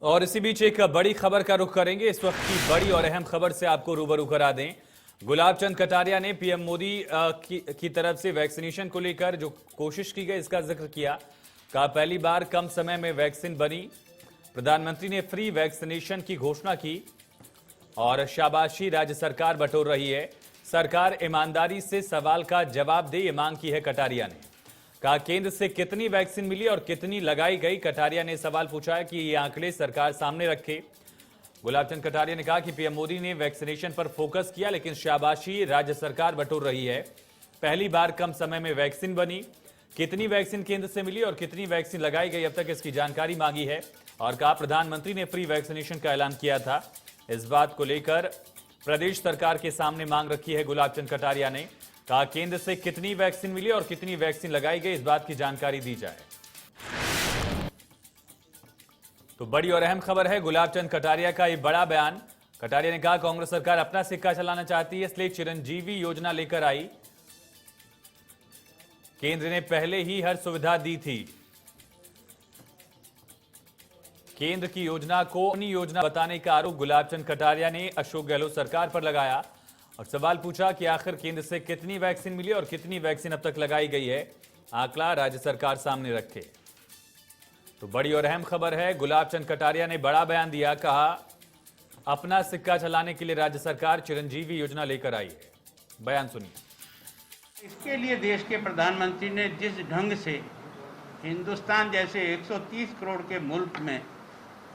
और इसी बीच एक बड़ी खबर का रुख करेंगे। इस वक्त की बड़ी और अहम खबर से आपको रूबरू करा दें। गुलाब चंद कटारिया ने पीएम मोदी की तरफ से वैक्सीनेशन को लेकर जो कोशिश की गई इसका जिक्र किया। कहा पहली बार कम समय में वैक्सीन बनी। प्रधानमंत्री ने फ्री वैक्सीनेशन की घोषणा की और शाबाशी राज्य सरकार बटोर रही है। सरकार ईमानदारी से सवाल का जवाब दे, ये मांग की है कटारिया ने। कहा केंद्र से कितनी वैक्सीन मिली और कितनी लगाई गई। कटारिया ने सवाल पूछा है कि ये आंकड़े सरकार सामने रखे। गुलाब चंद कटारिया ने कहा कि पीएम मोदी ने वैक्सीनेशन पर फोकस किया, लेकिन शाबाशी राज्य सरकार बटोर रही है। पहली बार कम समय में वैक्सीन बनी। कितनी वैक्सीन केंद्र से मिली और कितनी वैक्सीन लगाई गई, अब तक इसकी जानकारी मांगी है। और कहा प्रधानमंत्री ने फ्री वैक्सीनेशन का ऐलान किया था। इस बात को लेकर प्रदेश सरकार के सामने मांग रखी है गुलाब चंद कटारिया ने। कहा केंद्र से कितनी वैक्सीन मिली और कितनी वैक्सीन लगाई गई, इस बात की जानकारी दी जाए। तो बड़ी और अहम खबर है गुलाब चंद कटारिया का ये बड़ा बयान। कटारिया ने कहा कांग्रेस सरकार अपना सिक्का चलाना चाहती है, इसलिए चिरंजीवी योजना लेकर आई। केंद्र ने पहले ही हर सुविधा दी थी। केंद्र की योजना को अपनी योजना बताने का आरोप गुलाब चंद कटारिया ने अशोक गहलोत सरकार पर लगाया और सवाल पूछा कि आखिर केंद्र से कितनी वैक्सीन मिली और कितनी वैक्सीन अब तक लगाई गई है। आंकड़ा राज्य सरकार सामने रखे। तो बड़ी और अहम खबर है, गुलाब चंद कटारिया ने बड़ा बयान दिया। कहा अपना सिक्का चलाने के लिए राज्य सरकार चिरंजीवी योजना लेकर आई है। बयान सुनिए। इसके लिए देश के प्रधानमंत्री ने जिस ढंग से हिंदुस्तान जैसे 130 करोड़ के मुल्क में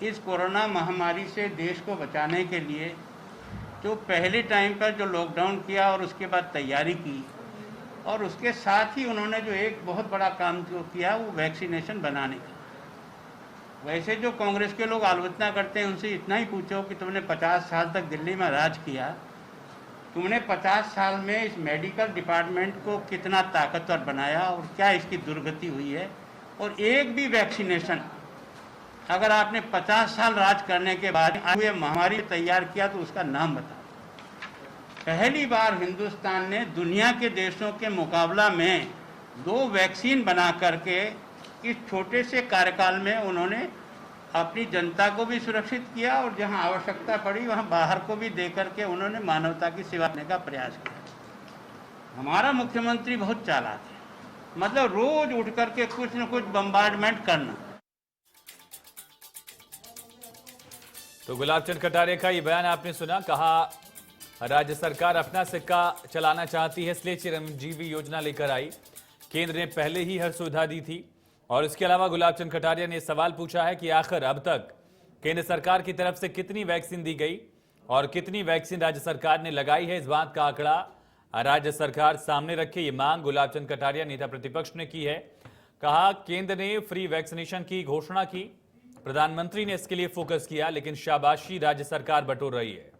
इस कोरोना महामारी से देश को बचाने के लिए जो पहले टाइम पर जो लॉकडाउन किया और उसके बाद तैयारी की, और उसके साथ ही उन्होंने जो एक बहुत बड़ा काम जो किया वो वैक्सीनेशन बनाने का। वैसे जो कांग्रेस के लोग आलोचना करते हैं उनसे इतना ही पूछो कि तुमने 50 साल तक दिल्ली में राज किया, तुमने 50 साल में इस मेडिकल डिपार्टमेंट को कितना ताकतवर बनाया और क्या इसकी दुर्गति हुई है। और एक भी वैक्सीनेशन अगर आपने 50 साल राज करने के बाद हुए महामारी तैयार किया तो उसका नाम बताओ। पहली बार हिंदुस्तान ने दुनिया के देशों के मुकाबला में 2 वैक्सीन बना करके इस छोटे से कार्यकाल में उन्होंने अपनी जनता को भी सुरक्षित किया और जहां आवश्यकता पड़ी वहां बाहर को भी दे करके उन्होंने मानवता की सेवा करने का प्रयास किया। हमारा मुख्यमंत्री बहुत चालाक है, मतलब रोज उठ करके कुछ न कुछ बम्बार्डमेंट करना। तो गुलाब चंद कटारिया का ये बयान आपने सुना। कहा राज्य सरकार अपना सिक्का चलाना चाहती है, इसलिए चिरंजीवी योजना लेकर आई। केंद्र ने पहले ही हर सुविधा दी थी। और इसके अलावा गुलाब चंद कटारिया ने सवाल पूछा है कि आखिर अब तक केंद्र सरकार की तरफ से कितनी वैक्सीन दी गई और कितनी वैक्सीन राज्य सरकार ने लगाई है। इस बात का आंकड़ा राज्य सरकार सामने रखे, ये मांग गुलाब चंद कटारिया नेता प्रतिपक्ष ने की है। कहा केंद्र ने फ्री वैक्सीनेशन की घोषणा की, प्रधानमंत्री ने इसके लिए फोकस किया, लेकिन शाबाशी राज्य सरकार बटोर रही है।